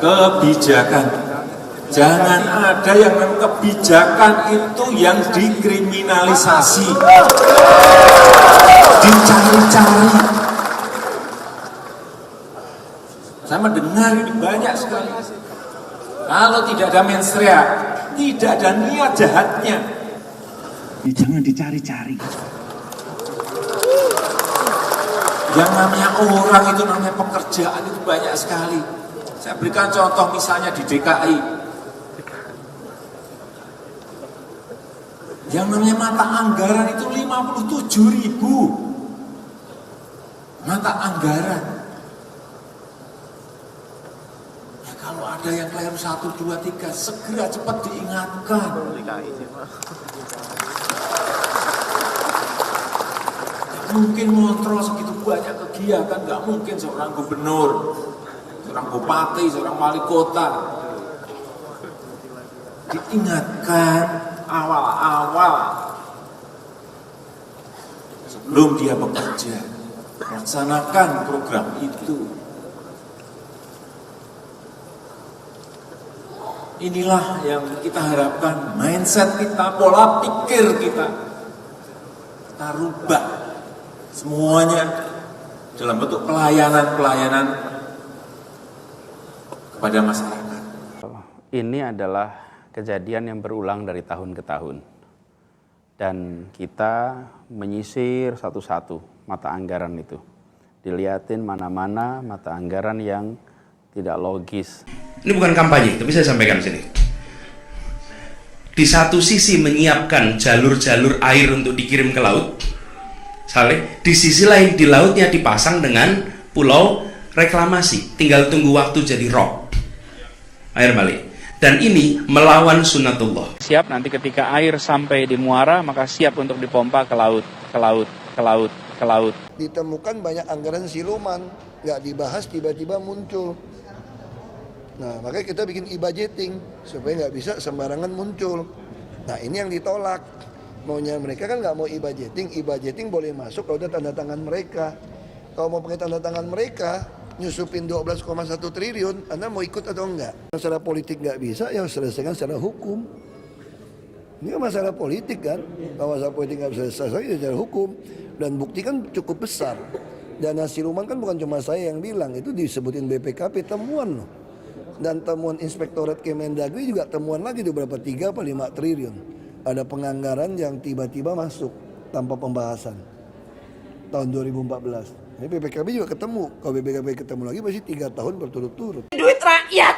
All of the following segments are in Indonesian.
kebijakan. Jangan ada yang kebijakan itu yang dikriminalisasi, dicari-cari. Saya mendengar ini banyak sekali. Kalau tidak ada mensrea, tidak ada niat jahatnya, ya jangan dicari-cari. Yang namanya orang itu namanya pekerjaan itu banyak sekali. Saya berikan contoh misalnya di DKI. Yang namanya mata anggaran itu 57.000 mata anggaran. Ya kalau ada yang keliru 1, 2, 3 segera cepat diingatkan. Mungkin ngontrol segitu banyak kegiatan, nggak mungkin seorang gubernur, seorang bupati, seorang wali kota diingatkan awal-awal sebelum dia bekerja, laksanakan program itu. Inilah yang kita harapkan, mindset kita, pola pikir kita rubah. Semuanya dalam bentuk pelayanan kepada masyarakat. Ini adalah kejadian yang berulang dari tahun ke tahun. Dan kita menyisir satu-satu mata anggaran itu. Dilihatin mana-mana mata anggaran yang tidak logis. Ini bukan kampanye, tapi saya sampaikan di sini. Di satu sisi menyiapkan jalur-jalur air untuk dikirim ke laut, di sisi lain di lautnya dipasang dengan pulau reklamasi, tinggal tunggu waktu jadi rob, air balik. Dan ini melawan sunnatullah. Siap nanti ketika air sampai di muara, maka siap untuk dipompa ke laut, ke laut, ke laut, ke laut. Ditemukan banyak anggaran siluman, nggak dibahas tiba-tiba muncul. Nah makanya kita bikin e-budgeting supaya nggak bisa sembarangan muncul. Nah ini yang ditolak. Maunya mereka kan nggak mau e-budgeting boleh masuk kalau ada tanda tangan mereka. Kalau mau pakai tanda tangan mereka, nyusupin 12,1 triliun, Anda mau ikut atau enggak? Masalah politik nggak bisa, ya selesaikan secara hukum. Ini kan masalah politik kan, kalau masalah politik nggak bisa selesai secara hukum. Dan bukti kan cukup besar. Dana siluman kan bukan cuma saya yang bilang, itu disebutin BPKP temuan loh. Dan temuan Inspektorat Kemendagri juga temuan lagi di berapa 3 atau 5 triliun. Ada penganggaran yang tiba-tiba masuk tanpa pembahasan tahun 2014. Ini BPKB juga ketemu. Kalau BPKB ketemu lagi pasti 3 tahun berturut-turut. Duit rakyat,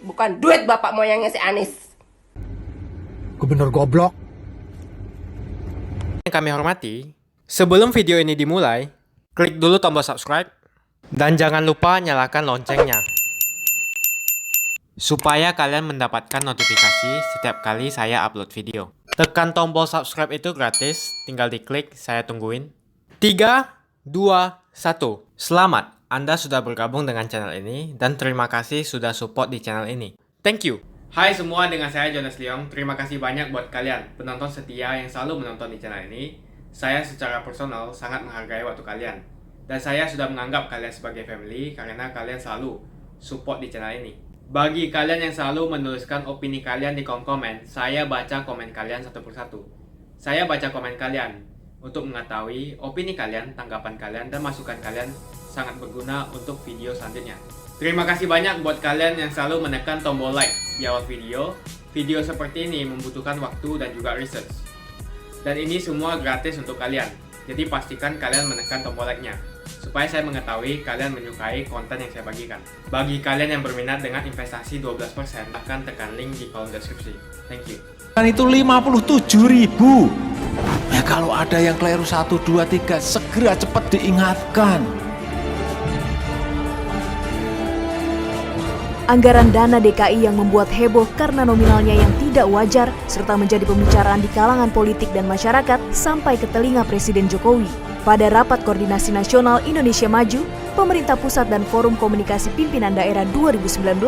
bukan duit bapak moyangnya si Anies. Gubernur goblok. Yang kami hormati, sebelum video ini dimulai, klik dulu tombol subscribe dan jangan lupa nyalakan loncengnya supaya kalian mendapatkan notifikasi setiap kali saya upload video. Tekan tombol subscribe itu gratis, tinggal diklik, saya tungguin. 3, 2, 1. Selamat, Anda sudah bergabung dengan channel ini dan terima kasih sudah support di channel ini. Thank you. Hai semua, dengan saya Jonas Leong. Terima kasih banyak buat kalian, penonton setia yang selalu menonton di channel ini. Saya secara personal sangat menghargai waktu kalian. Dan saya sudah menganggap kalian sebagai family karena kalian selalu support di channel ini. Bagi kalian yang selalu menuliskan opini kalian di kolom komen, saya baca komen kalian satu persatu. Saya baca komen kalian untuk mengetahui opini kalian, tanggapan kalian, dan masukan kalian sangat berguna untuk video selanjutnya. Terima kasih banyak buat kalian yang selalu menekan tombol like di awal video. Video seperti ini membutuhkan waktu dan juga research. Dan ini semua gratis untuk kalian. Jadi pastikan kalian menekan tombol like-nya supaya saya mengetahui kalian menyukai konten yang saya bagikan. Bagi kalian yang berminat dengan investasi 12%, akan tekan link di kolom deskripsi. Thank you. Itu 57.000. Ya kalau ada yang keliru 1, 2, 3 segera cepat diingatkan. Anggaran dana DKI yang membuat heboh karena nominalnya yang tidak wajar serta menjadi pembicaraan di kalangan politik dan masyarakat sampai ke telinga Presiden Jokowi. Pada Rapat Koordinasi Nasional Indonesia Maju, Pemerintah Pusat dan Forum Komunikasi Pimpinan Daerah 2019,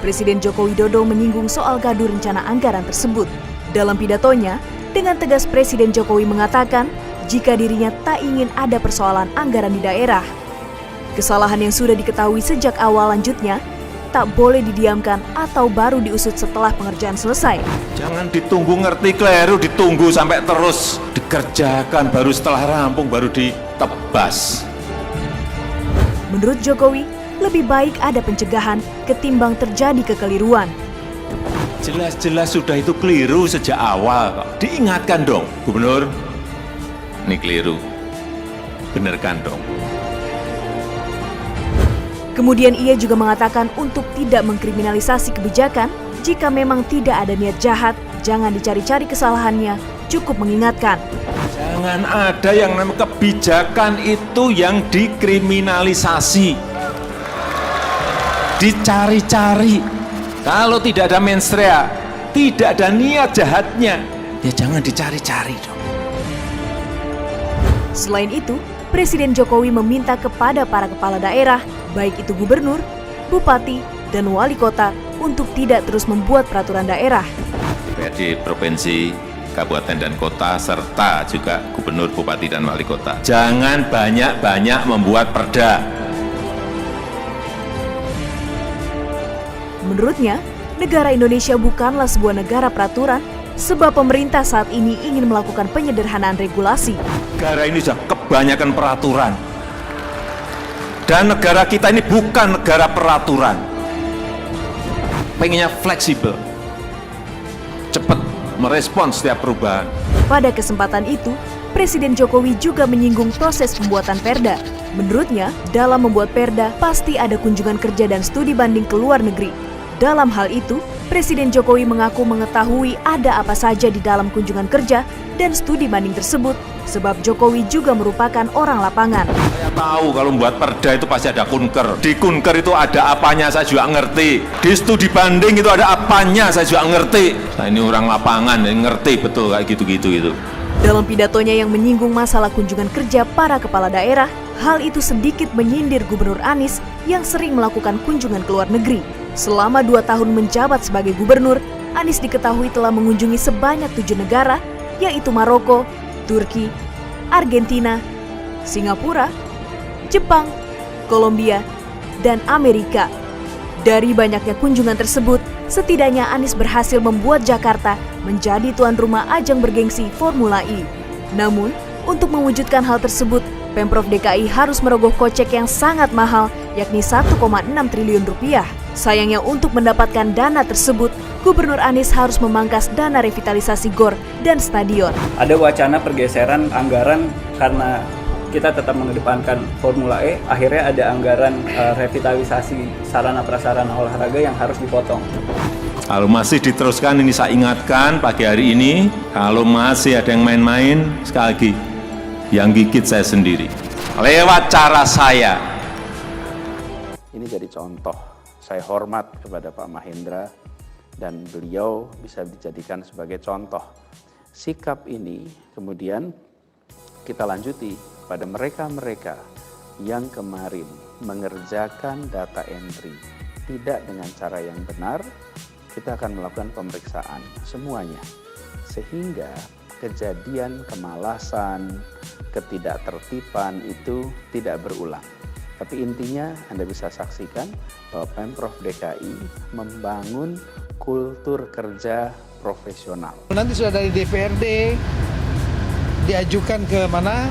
Presiden Joko Widodo menyinggung soal gaduh rencana anggaran tersebut. Dalam pidatonya, dengan tegas Presiden Jokowi mengatakan jika dirinya tak ingin ada persoalan anggaran di daerah. Kesalahan yang sudah diketahui sejak awal lanjutnya, tak boleh didiamkan atau baru diusut setelah pengerjaan selesai. Jangan ditunggu ngerti keliru, ditunggu sampai terus dikerjakan, baru setelah rampung baru ditebas. Menurut Jokowi, lebih baik ada pencegahan ketimbang terjadi kekeliruan. Jelas-jelas sudah itu keliru sejak awal kok. Diingatkan dong, Gubernur, ini keliru, benerkan dong. Kemudian ia juga mengatakan untuk tidak mengkriminalisasi kebijakan, jika memang tidak ada niat jahat, jangan dicari-cari kesalahannya, cukup mengingatkan. Jangan ada yang namanya kebijakan itu yang dikriminalisasi. Dicari-cari. Kalau tidak ada mensrea, tidak ada niat jahatnya, ya jangan dicari-cari dong. Selain itu, Presiden Jokowi meminta kepada para kepala daerah, baik itu gubernur, bupati, dan wali kota, untuk tidak terus membuat peraturan daerah. Di provinsi, kabupaten dan kota, serta juga gubernur, bupati, dan wali kota. Jangan banyak-banyak membuat perda. Menurutnya, negara Indonesia bukanlah sebuah negara peraturan, sebab pemerintah saat ini ingin melakukan penyederhanaan regulasi. Negara ini sudah kebanyakan peraturan. Dan negara kita ini bukan negara peraturan. Pengennya fleksibel, cepat merespon setiap perubahan. Pada kesempatan itu, Presiden Jokowi juga menyinggung proses pembuatan perda. Menurutnya, dalam membuat perda pasti ada kunjungan kerja dan studi banding ke luar negeri. Dalam hal itu, Presiden Jokowi mengaku mengetahui ada apa saja di dalam kunjungan kerja dan studi banding tersebut, sebab Jokowi juga merupakan orang lapangan. Saya tahu kalau membuat perda itu pasti ada kunker. Di kunker itu ada apanya saya juga ngerti. Di studi banding itu ada apanya saya juga ngerti. Nah, ini orang lapangan yang ngerti betul kayak gitu-gitu itu. Dalam pidatonya yang menyinggung masalah kunjungan kerja para kepala daerah, hal itu sedikit menyindir Gubernur Anies yang sering melakukan kunjungan ke luar negeri. Selama 2 tahun menjabat sebagai gubernur, Anies diketahui telah mengunjungi sebanyak 7 negara, yaitu Maroko, Turki, Argentina, Singapura, Jepang, Kolombia, dan Amerika. Dari banyaknya kunjungan tersebut, setidaknya Anies berhasil membuat Jakarta menjadi tuan rumah ajang bergengsi Formula E. Namun, untuk mewujudkan hal tersebut, Pemprov DKI harus merogoh kocek yang sangat mahal, yakni 1,6 triliun rupiah. Sayangnya untuk mendapatkan dana tersebut, Gubernur Anies harus memangkas dana revitalisasi GOR dan stadion. Ada wacana pergeseran anggaran karena kita tetap mengedepankan Formula E, akhirnya ada anggaran revitalisasi sarana prasarana olahraga yang harus dipotong. Kalau masih diteruskan, ini saya ingatkan pagi hari ini, kalau masih ada yang main-main, sekali lagi, yang gigit saya sendiri. Lewat cara saya. Ini jadi contoh. Saya hormat kepada Pak Mahendra dan beliau bisa dijadikan sebagai contoh. Sikap ini kemudian kita lanjuti pada mereka-mereka yang kemarin mengerjakan data entry tidak dengan cara yang benar, kita akan melakukan pemeriksaan semuanya. Sehingga kejadian kemalasan, ketidaktertiban itu tidak berulang. Tapi intinya Anda bisa saksikan bahwa Pemprov DKI membangun kultur kerja profesional. Nanti sudah dari DPRD diajukan ke mana?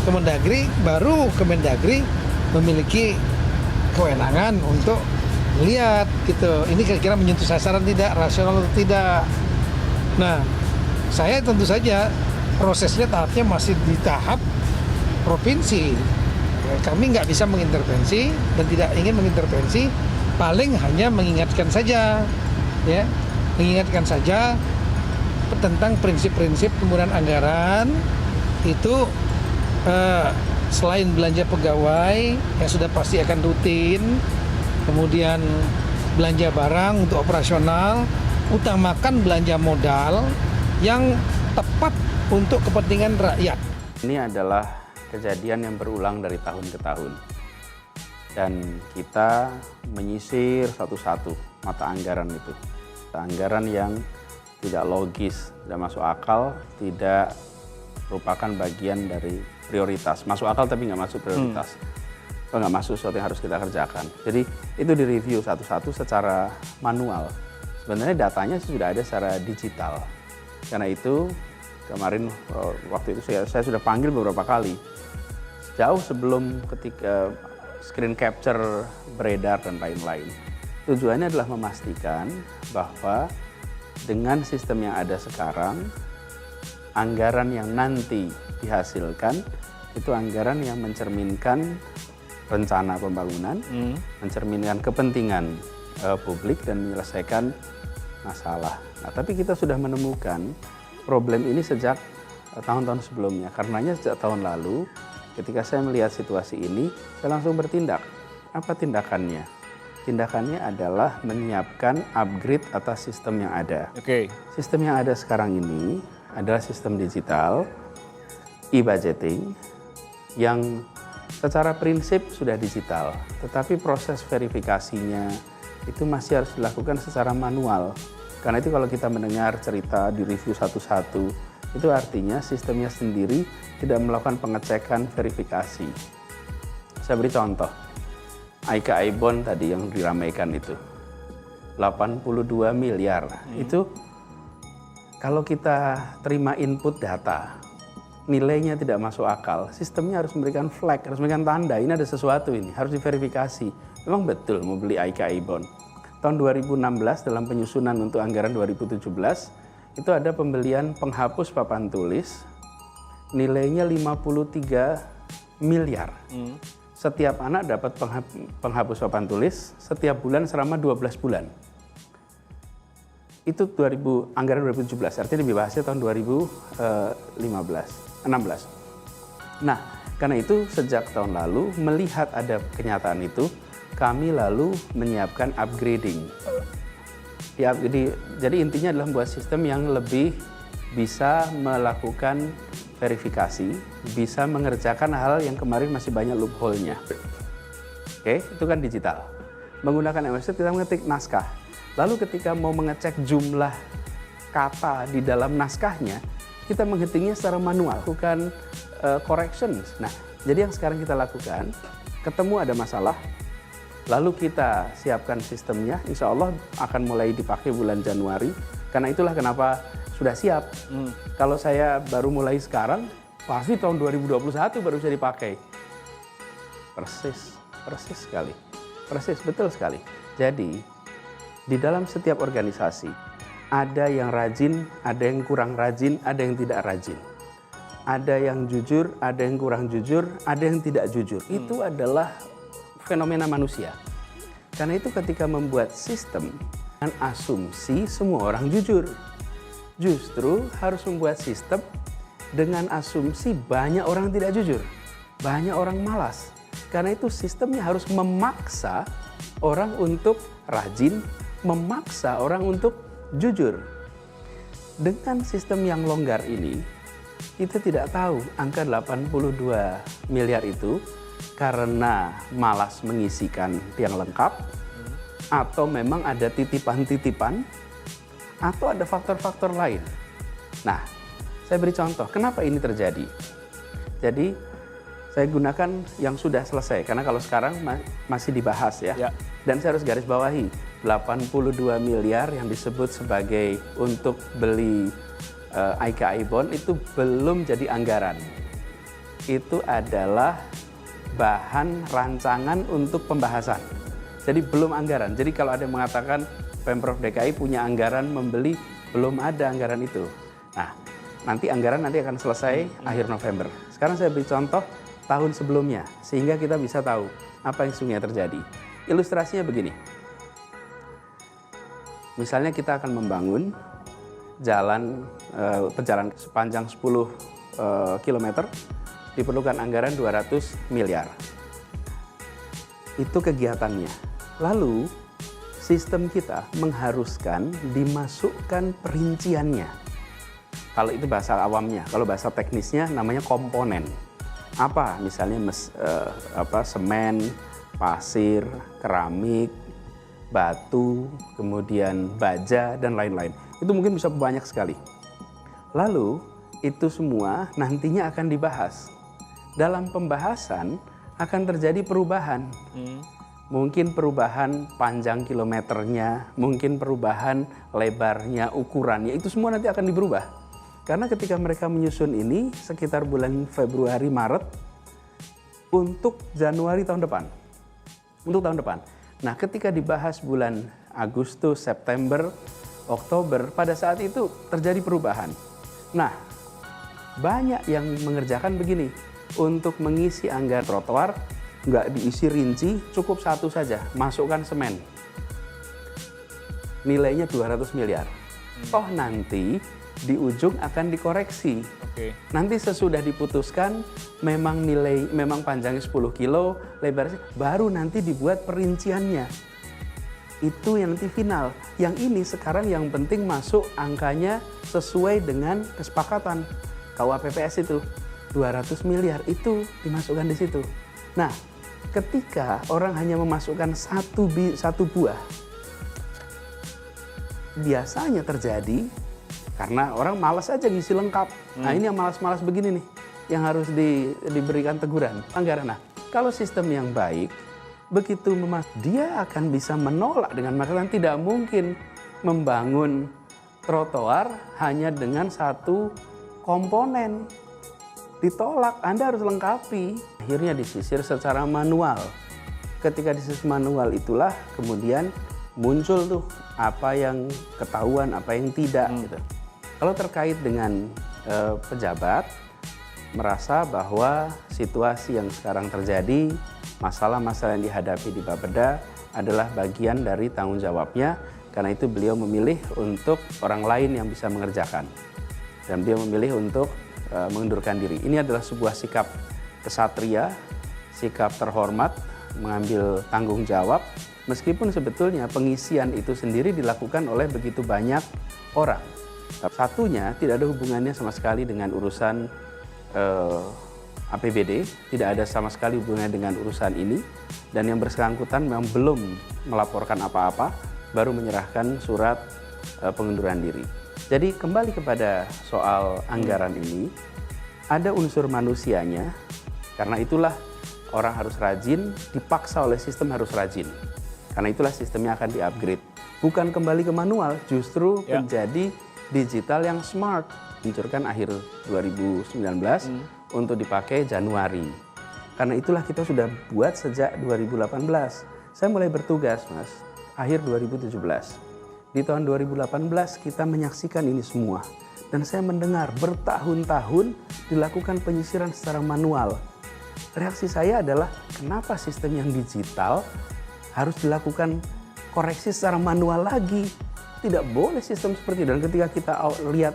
Kemendagri, baru Kemendagri memiliki kewenangan untuk melihat gitu. Ini kira-kira menyentuh sasaran tidak, rasional atau tidak. Nah, saya tentu saja prosesnya tahapnya masih di tahap provinsi. Kami nggak bisa mengintervensi dan tidak ingin mengintervensi, paling hanya mengingatkan saja, ya, mengingatkan saja tentang prinsip-prinsip penggunaan anggaran itu selain belanja pegawai yang sudah pasti akan rutin, kemudian belanja barang untuk operasional, utamakan belanja modal yang tepat untuk kepentingan rakyat. Ini adalah kejadian yang berulang dari tahun ke tahun. Dan kita menyisir satu-satu mata anggaran itu. Anggaran yang tidak logis, tidak masuk akal, tidak merupakan bagian dari prioritas. Masuk akal tapi nggak masuk prioritas. nggak masuk sesuatu yang harus kita kerjakan. Jadi itu direview satu-satu secara manual. Sebenarnya datanya sudah ada secara digital. Karena itu kemarin waktu itu saya sudah panggil beberapa kali. Jauh sebelum ketika screen capture beredar dan lain-lain. Tujuannya adalah memastikan bahwa dengan sistem yang ada sekarang, anggaran yang nanti dihasilkan itu anggaran yang mencerminkan rencana pembangunan, mencerminkan kepentingan publik dan menyelesaikan masalah. Nah, tapi kita sudah menemukan problem ini sejak tahun-tahun sebelumnya. Karenanya sejak tahun lalu, ketika saya melihat situasi ini, saya langsung bertindak. Apa tindakannya? Tindakannya adalah menyiapkan upgrade atas sistem yang ada. Sistem yang ada sekarang ini adalah sistem digital, e-budgeting, yang secara prinsip sudah digital, tetapi proses verifikasinya itu masih harus dilakukan secara manual. Karena itu kalau kita mendengar cerita di review satu-satu, itu artinya sistemnya sendiri tidak melakukan pengecekan verifikasi. Saya beri contoh, IKI bond tadi yang diramaikan itu, 82 miliar, itu kalau kita terima input data, nilainya tidak masuk akal, sistemnya harus memberikan flag, harus memberikan tanda, ini ada sesuatu ini, harus diverifikasi. Memang betul mau beli IKI bond. Tahun 2016 dalam penyusunan untuk anggaran 2017, itu ada pembelian penghapus papan tulis, nilainya 53 miliar. Setiap anak dapat penghapus papan tulis setiap bulan selama 12 bulan. Itu anggaran 2017, artinya dibahasnya tahun 2016. Nah, karena itu sejak tahun lalu melihat ada kenyataan itu, kami lalu menyiapkan upgrading. Jadi intinya adalah membuat sistem yang lebih bisa melakukan verifikasi, bisa mengerjakan hal yang kemarin masih banyak loophole-nya. Oke, itu kan digital. Menggunakan MS kita mengetik naskah. Lalu ketika mau mengecek jumlah kata di dalam naskahnya, kita menghitingnya secara manual, bukan corrections. Nah, jadi yang sekarang kita lakukan, ketemu ada masalah, lalu kita siapkan sistemnya, insya Allah akan mulai dipakai bulan Januari. Karena itulah kenapa sudah siap. Kalau saya baru mulai sekarang, pasti tahun 2021 baru bisa dipakai. Persis sekali. Persis, betul sekali. Jadi, di dalam setiap organisasi, ada yang rajin, ada yang kurang rajin, ada yang tidak rajin. Ada yang jujur, ada yang kurang jujur, ada yang tidak jujur. Itu adalah fenomena manusia. Karena itu ketika membuat sistem, dengan asumsi semua orang jujur. Justru harus membuat sistem dengan asumsi banyak orang tidak jujur. Banyak orang malas. Karena itu sistemnya harus memaksa orang untuk rajin, memaksa orang untuk jujur. Dengan sistem yang longgar ini, kita tidak tahu angka 82 miliar itu karena malas mengisikan yang lengkap, atau memang ada titipan-titipan, atau ada faktor-faktor lain. Nah, saya beri contoh, kenapa ini terjadi? Jadi, saya gunakan yang sudah selesai, karena kalau sekarang masih dibahas ya. Dan saya harus garis bawahi, 82 miliar yang disebut sebagai untuk beli IKI bond itu belum jadi anggaran. Itu adalah bahan rancangan untuk pembahasan. Jadi belum anggaran. Jadi kalau ada yang mengatakan Pemprov DKI punya anggaran membeli, belum ada anggaran itu. Nah, nanti anggaran akan selesai akhir November. Sekarang saya beri contoh tahun sebelumnya, sehingga kita bisa tahu apa yang sesungguhnya terjadi. Ilustrasinya begini. Misalnya kita akan membangun pejalan sepanjang 10 km, diperlukan anggaran 200 miliar. Itu kegiatannya. Lalu sistem kita mengharuskan dimasukkan perinciannya. Kalau itu bahasa awamnya, kalau bahasa teknisnya namanya komponen. Apa? Misalnya semen, pasir, keramik, batu, kemudian baja, dan lain-lain. Itu mungkin bisa banyak sekali. Lalu, itu semua nantinya akan dibahas. Dalam pembahasan, akan terjadi perubahan. Mungkin perubahan panjang kilometernya, mungkin perubahan lebarnya, ukurannya, itu semua nanti akan berubah. Karena ketika mereka menyusun ini sekitar bulan Februari, Maret, untuk Januari tahun depan. Untuk tahun depan. Nah, ketika dibahas bulan Agustus, September, Oktober, pada saat itu terjadi perubahan. Nah, banyak yang mengerjakan begini. Untuk mengisi anggaran trotoar, nggak diisi rinci, cukup satu saja, masukkan semen. Nilainya 200 miliar. Toh nanti di ujung akan dikoreksi. Nanti sesudah diputuskan memang panjangnya 10 kilo, lebarnya baru nanti dibuat perinciannya. Itu yang nanti final. Yang ini sekarang yang penting masuk angkanya sesuai dengan kesepakatan KUHPPS itu. 200 miliar itu dimasukkan di situ. Nah, ketika orang hanya memasukkan satu buah, biasanya terjadi karena orang malas aja ngisi lengkap. Nah, ini yang malas-malas begini nih, yang harus diberikan teguran. Anggaran. Nah, kalau sistem yang baik, begitu dia akan bisa menolak dengan makanan. Tidak mungkin membangun trotoar hanya dengan satu komponen. Ditolak, Anda harus lengkapi. Akhirnya disisir secara manual. Ketika disisir manual itulah kemudian muncul tuh apa yang ketahuan, apa yang tidak. Gitu. Kalau terkait dengan pejabat, merasa bahwa situasi yang sekarang terjadi, masalah-masalah yang dihadapi di Bapeda adalah bagian dari tanggung jawabnya. Karena itu beliau memilih untuk orang lain yang bisa mengerjakan. Dan beliau memilih untuk mengundurkan diri. Ini adalah sebuah sikap kesatria, sikap terhormat, mengambil tanggung jawab, meskipun sebetulnya pengisian itu sendiri dilakukan oleh begitu banyak orang. Satunya tidak ada hubungannya sama sekali dengan urusan APBD, tidak ada sama sekali hubungannya dengan urusan ini, dan yang bersangkutan memang belum melaporkan apa-apa, baru menyerahkan surat pengunduran diri. Jadi kembali kepada soal anggaran ini, ada unsur manusianya, karena itulah orang harus rajin, dipaksa oleh sistem harus rajin. Karena itulah sistemnya akan di-upgrade. Bukan kembali ke manual, justru menjadi digital yang smart. Diluncurkan akhir 2019 untuk dipakai Januari. Karena itulah kita sudah buat sejak 2018. Saya mulai bertugas, Mas, akhir 2017. Di tahun 2018 kita menyaksikan ini semua. Dan saya mendengar bertahun-tahun dilakukan penyisiran secara manual. Reaksi saya adalah kenapa sistem yang digital harus dilakukan koreksi secara manual lagi. Tidak boleh sistem seperti itu. Dan ketika kita lihat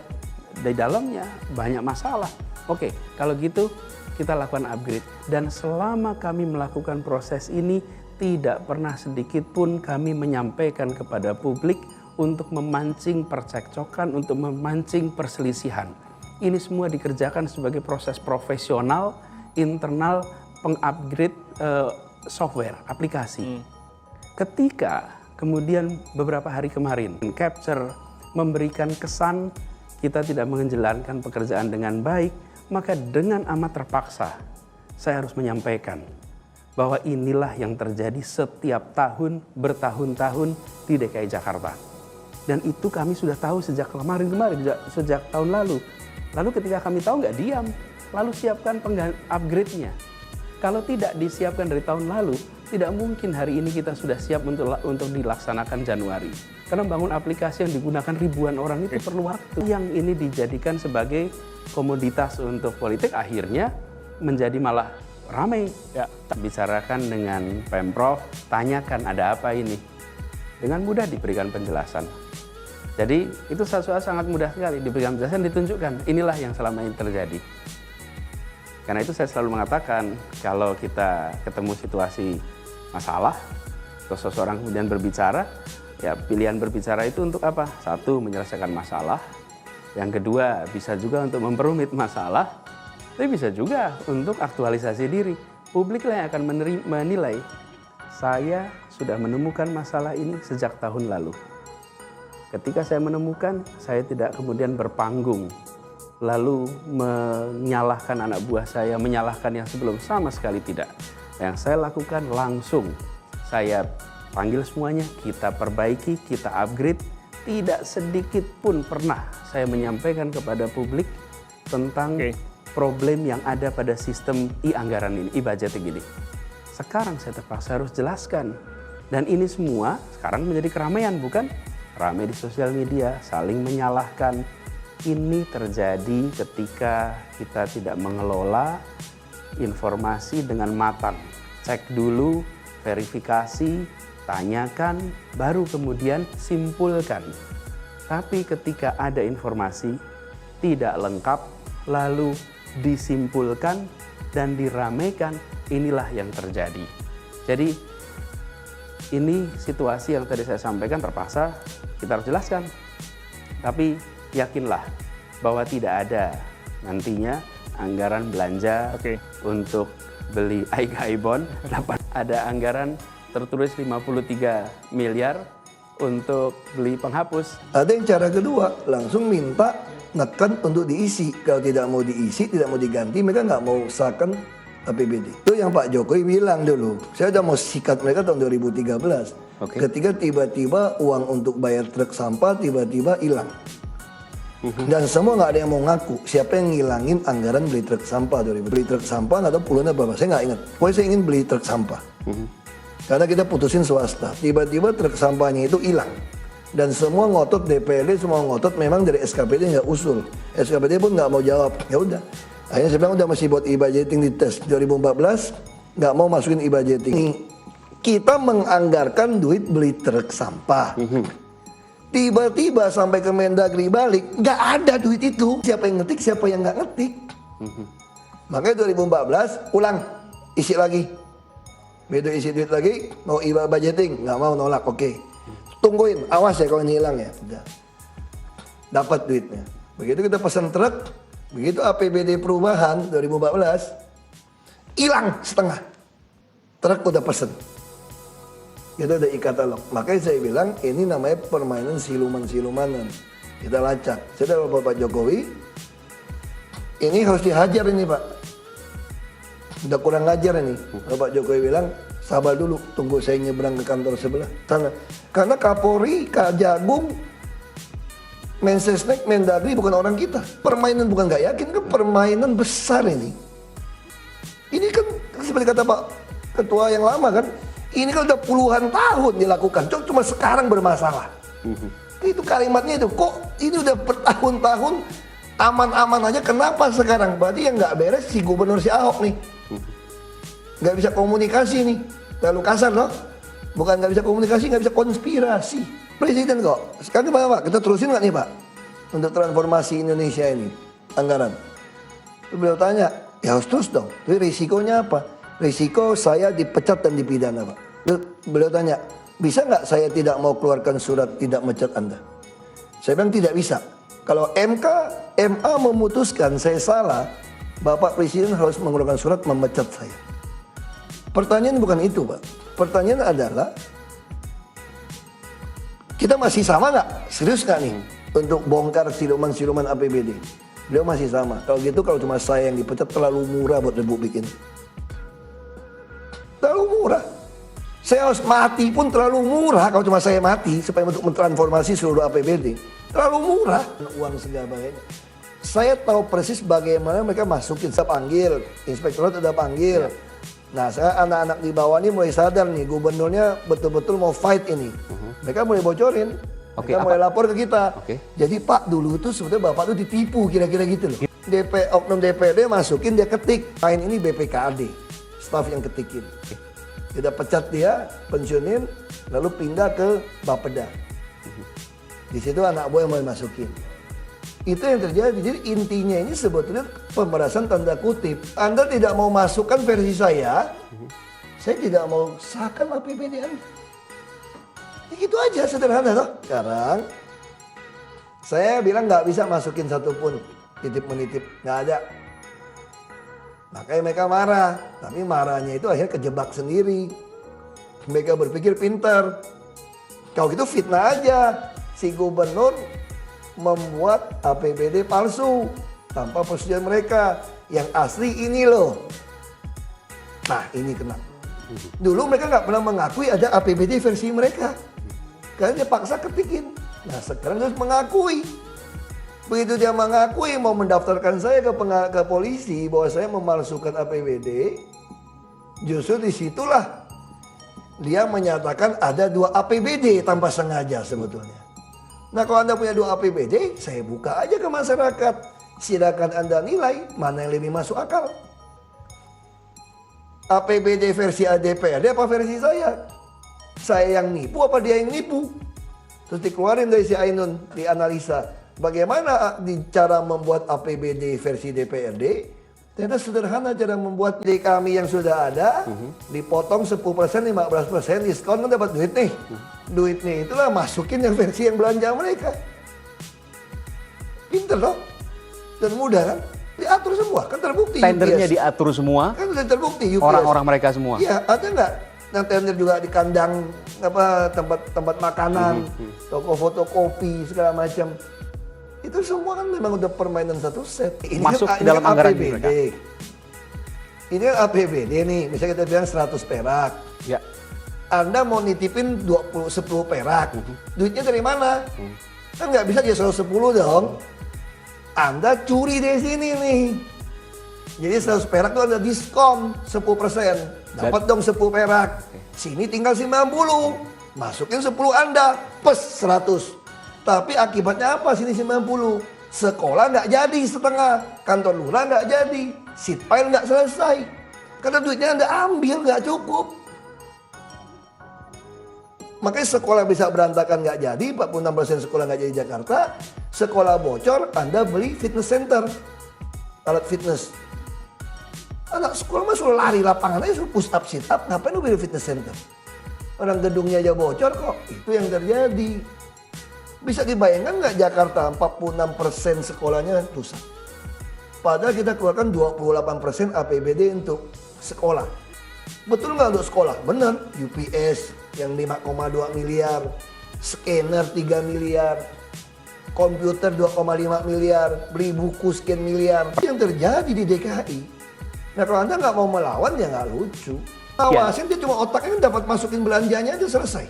di dalamnya banyak masalah. Oke, kalau gitu kita lakukan upgrade. Dan selama kami melakukan proses ini, tidak pernah sedikit pun kami menyampaikan kepada publik untuk memancing percekcokan, untuk memancing perselisihan. Ini semua dikerjakan sebagai proses profesional, internal, pengupgrade software, aplikasi. Ketika kemudian beberapa hari kemarin, capture memberikan kesan kita tidak menjalankan pekerjaan dengan baik, maka dengan amat terpaksa saya harus menyampaikan bahwa inilah yang terjadi setiap tahun, bertahun-tahun di DKI Jakarta. Dan itu kami sudah tahu sejak kemarin, sejak tahun lalu. Lalu ketika kami tahu nggak diam, lalu siapkan upgrade-nya. Kalau tidak disiapkan dari tahun lalu, tidak mungkin hari ini kita sudah siap untuk dilaksanakan Januari. Karena bangun aplikasi yang digunakan ribuan orang itu perlu waktu. Yang ini dijadikan sebagai komoditas untuk politik, akhirnya menjadi malah ramai. Bicarakan dengan Pemprov, tanyakan ada apa ini. Dengan mudah diberikan penjelasan. Jadi itu sesuatu sangat mudah sekali, diberikan penjelasan, ditunjukkan. Inilah yang selama ini terjadi. Karena itu saya selalu mengatakan, kalau kita ketemu situasi masalah, terus seseorang kemudian berbicara, ya pilihan berbicara itu untuk apa? Satu, menyelesaikan masalah. Yang kedua, bisa juga untuk memperumit masalah, tapi bisa juga untuk aktualisasi diri. Publiklah yang akan menilai, saya sudah menemukan masalah ini sejak tahun lalu. Ketika saya menemukan, saya tidak kemudian berpanggung, lalu menyalahkan anak buah saya, menyalahkan yang sebelum, sama sekali tidak. Yang saya lakukan langsung, saya panggil semuanya, kita perbaiki, kita upgrade. Tidak sedikit pun pernah saya menyampaikan kepada publik tentang problem yang ada pada sistem e-anggaran ini, e-budgeting ini. Sekarang saya terpaksa harus jelaskan. Dan ini semua sekarang menjadi keramaian, bukan? Ramai di sosial media, saling menyalahkan. Ini terjadi ketika kita tidak mengelola informasi dengan matang. Cek dulu, verifikasi, tanyakan, baru kemudian simpulkan. Tapi ketika ada informasi tidak lengkap, lalu disimpulkan dan diramaikan, inilah yang terjadi. Jadi ini situasi yang tadi saya sampaikan terpaksa kita harus jelaskan. Tapi yakinlah bahwa tidak ada nantinya anggaran belanja untuk beli Aighaibon, dapat ada anggaran tertulis 53 miliar untuk beli penghapus. Ada yang cara kedua, langsung minta nekan untuk diisi. Kalau tidak mau diisi, tidak mau diganti, mereka nggak mau usahakan APBD. Itu yang Pak Jokowi bilang dulu. Saya udah mau sikat mereka tahun 2013. Ketika tiba-tiba uang untuk bayar truk sampah tiba-tiba hilang. Dan semua nggak ada yang mau ngaku siapa yang ngilangin anggaran beli truk sampah 2000. Beli truk sampah nggak tahu puluhannya berapa, saya nggak ingat. Pokoknya saya ingin beli truk sampah. Karena kita putusin swasta. Tiba-tiba truk sampahnya itu hilang. Dan semua ngotot DPRD, semua ngotot memang dari SKPD nggak usul. SKPD pun nggak mau jawab. Ya udah. Akhirnya saya bilang udah masih buat e-budgeting di tes 2014, nggak mau masukin e-budgeting. Kita menganggarkan duit beli truk sampah. Tiba-tiba sampai ke Mendagri balik, nggak ada duit itu. Siapa yang ngetik, siapa yang nggak ngetik. Makanya 2014 ulang, isi lagi. Begitu isi duit lagi, mau e-budgeting, nggak mau, nolak, oke. Tungguin, awas ya kalau ini hilang ya. Udah. Dapat duitnya. Begitu kita pesan truk, begitu APBD perubahan 2014, hilang setengah. Truk udah pesen. Itu ada e-katalog. Makanya saya bilang ini namanya permainan siluman-silumanan. Kita lacak. Saya udah Pak Jokowi, ini harus dihajar ini Pak. Udah kurang ngajar ini. Pak Jokowi bilang, sabar dulu, tunggu saya nyebrang ke kantor sebelah sana. Karena Kapolri, Kajagung, Mensesnek, Mendagri bukan orang kita. Permainan bukan nggak yakin, kan permainan besar ini. Ini kan seperti kata Pak Ketua yang lama kan, ini kan udah puluhan tahun dilakukan, cuma sekarang bermasalah. Itu kalimatnya itu, kok ini udah bertahun-tahun aman-aman aja, kenapa sekarang? Berarti yang nggak beres si gubernur si Ahok nih. Nggak bisa komunikasi nih, terlalu kasar loh. Bukan nggak bisa komunikasi, nggak bisa konspirasi. Presiden kok, sekarang Pak, kita terusin nggak nih Pak? Untuk transformasi Indonesia ini, anggaran. Beliau tanya, ya harus terus dong, tapi risikonya apa? Risiko saya dipecat dan dipidana Pak. Beliau tanya, bisa nggak saya tidak mau keluarkan surat tidak mecat Anda? Saya bilang tidak bisa. Kalau MA memutuskan saya salah, Bapak Presiden harus mengeluarkan surat memecat saya. Pertanyaan bukan itu Pak. Pertanyaan adalah, kita masih sama nggak? Serius nggak nih? Untuk bongkar siluman-siluman APBD. Beliau masih sama. Kalau gitu kalau cuma saya yang dipecat terlalu murah buat Republik ini. Terlalu murah. Saya harus mati pun terlalu murah kalau cuma saya mati supaya untuk mentransformasi seluruh APBD. Terlalu murah. Uang segalanya. Saya tahu persis bagaimana mereka masukin. Saya panggil, inspektorat udah panggil. Nah, saya anak-anak di bawah ini mulai sadar nih, gubernurnya betul-betul mau fight ini. Mereka mulai bocorin. Mereka mulai lapor ke kita. Jadi Pak dulu tuh sebetulnya Bapak tuh ditipu kira-kira gitu loh. Oknum DPRD masukin, dia ketik. Main ini BPKAD. Staff yang ketikin. Kita pecat dia, pensiunin, lalu pindah ke Bapeda. Di situ anak buah yang mulai masukin. Itu yang terjadi. Jadi intinya ini sebetulnya pemerasan tanda kutip. Anda tidak mau masukkan versi saya tidak mau sahkan APBD Anda. Ya gitu aja sederhana toh. Sekarang saya bilang nggak bisa masukin satupun titip menitip, nggak ada. Makanya mereka marah, tapi marahnya itu akhirnya kejebak sendiri. Mereka berpikir pintar. Kalau gitu fitnah aja. Si gubernur membuat APBD palsu tanpa persetujuan mereka. Yang asli ini loh. Nah, ini kena. Dulu mereka nggak pernah mengakui ada APBD versi mereka. Karena dia paksa ketikin. Nah, sekarang dia harus mengakui. Begitu dia mengakui mau mendaftarkan saya ke polisi bahwa saya memalsukan APBD, justru disitulah dia menyatakan ada 2 APBD tanpa sengaja sebetulnya. Nah, kalau Anda punya 2 APBD, saya buka aja ke masyarakat. Silakan Anda nilai mana yang lebih masuk akal. APBD versi DPRD apa versi saya? Saya yang nipu apa dia yang nipu? Terus dikeluarin dari si Ainun, dianalisa. Bagaimana cara membuat APBD versi DPRD? Ternyata sederhana cara membuat. Di kami yang sudah ada, dipotong 10%, 15%, diskon kan dapat duit nih. Duitnya itulah masukin yang versi yang belanja mereka. Pinter loh. Dan mudah kan? Diatur semua, kan terbukti. Tendernya UPS. diatur semua. Kan sudah terbukti UPS. Orang-orang mereka semua. Iya, ada nggak? Nah, tender juga di kandang tempat makanan, toko fotokopi segala macam. Itu semua kan memang udah permainan satu set. Ini Masuk kan, ke dalam anggaran APBD. mereka. Ini kan APBD nih, misalnya kita bilang 100 perak. Ya. Anda mau nitipin 10 perak. Duitnya dari mana? Kan nggak bisa dia 110 dong. Anda curi dari sini nih. Jadi 100 perak itu ada diskon 10%. Dapat dong 10 perak. Sini tinggal 90. Masukin 10 Anda, plus 100. Tapi akibatnya apa sini 90? Sekolah nggak jadi setengah. Kantor lurah nggak jadi. Seat pile nggak selesai. Karena duitnya Anda ambil nggak cukup. Makanya sekolah bisa berantakan nggak jadi, 46% sekolah nggak jadi di Jakarta. Sekolah bocor, Anda beli fitness center, alat fitness. Anak sekolah mah suruh lari lapangan aja, suruh push up, sit up, ngapain lu beli fitness center? Orang gedungnya aja bocor kok, itu yang terjadi. Bisa dibayangkan nggak Jakarta 46% sekolahnya rusak. Padahal kita keluarkan 28% APBD untuk sekolah. Betul nggak untuk sekolah? Benar, UPS yang 5,2 miliar, scanner 3 miliar, komputer 2,5 miliar, beli buku sekian miliar. Yang terjadi di DKI. Nah kalau Anda nggak mau melawan ya nggak lucu. Awasin dia cuma otaknya dapat masukin belanjanya aja selesai.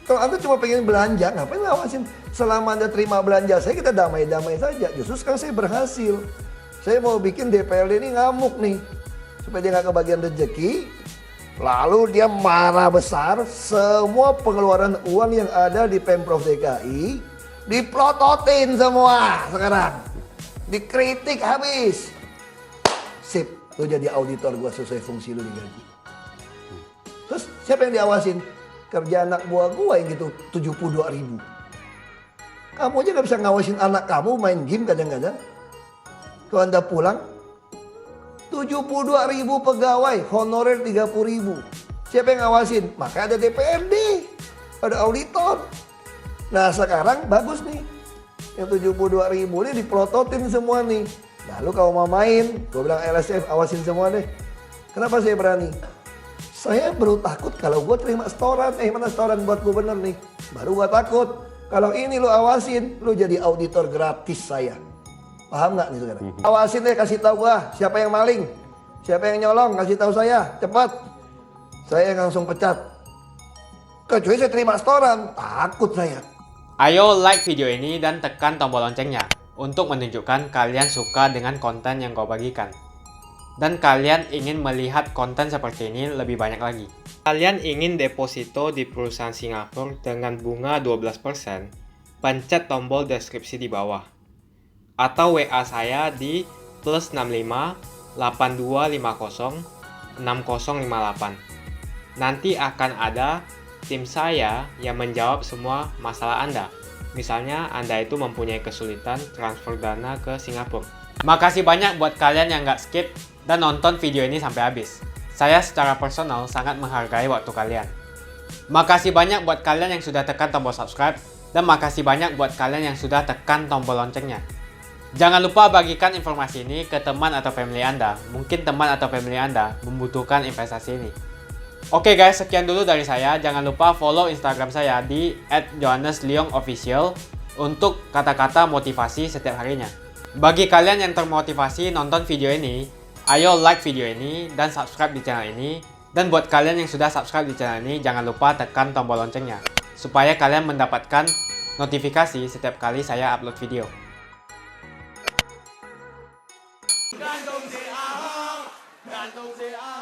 Kalau Anda cuma pengen belanja, ngapain ngawasin? Selama Anda terima belanja saya, kita damai-damai saja. Justru sekarang saya berhasil. Saya mau bikin DPRD ini ngamuk nih. Supaya dia nggak kebagian rezeki. Lalu dia marah besar, semua pengeluaran uang yang ada di Pemprov DKI diplototin semua sekarang. Dikritik habis. Sip, lu jadi auditor gua sesuai fungsi lu digaji. Terus siapa yang diawasin? Kerja anak buah gua yang gitu 72.000. Kamu aja gak bisa ngawasin anak kamu main game kadang-kadang. Kalau Anda pulang 72.000 pegawai, honorer 30.000. Siapa yang ngawasin? Maka ada DPRD, ada auditor. Nah sekarang bagus nih. Yang 72.000 ini diplototin semua nih. Lalu kalau mau main, gue bilang LSF awasin semua deh. Kenapa saya berani? Saya baru takut kalau gue terima setoran. Mana setoran buat gubernur nih? Baru gue takut. Kalau ini lu awasin, lu jadi auditor gratis saya. Paham nggak nih sekarang? Awasin deh, kasih tahu gue siapa yang maling, siapa yang nyolong, kasih tahu saya, cepat. Saya yang langsung pecat. Kecuali saya terima setoran, takut saya. Ayo like video ini dan tekan tombol loncengnya untuk menunjukkan kalian suka dengan konten yang kau bagikan. Dan kalian ingin melihat konten seperti ini lebih banyak lagi. Kalian ingin deposito di perusahaan Singapura dengan bunga 12%? Pencet tombol deskripsi di bawah. Atau WA saya di +65 8250 6058. Nanti akan ada tim saya yang menjawab semua masalah Anda. Misalnya Anda itu mempunyai kesulitan transfer dana ke Singapura. Makasih banyak buat kalian yang nggak skip dan nonton video ini sampai habis. Saya secara personal sangat menghargai waktu kalian. Makasih banyak buat kalian yang sudah tekan tombol subscribe, dan makasih banyak buat kalian yang sudah tekan tombol loncengnya. Jangan lupa bagikan informasi ini ke teman atau family Anda. Mungkin teman atau family Anda membutuhkan investasi ini. Oke guys, sekian dulu dari saya. Jangan lupa follow Instagram saya di @johannesleongofficial untuk kata-kata motivasi setiap harinya. Bagi kalian yang termotivasi nonton video ini, Ayo like video ini dan subscribe di channel ini. Dan buat kalian yang sudah subscribe di channel ini, jangan lupa tekan tombol loncengnya supaya kalian mendapatkan notifikasi setiap kali saya upload video. Gantung si Ahok, gantung si Ahok.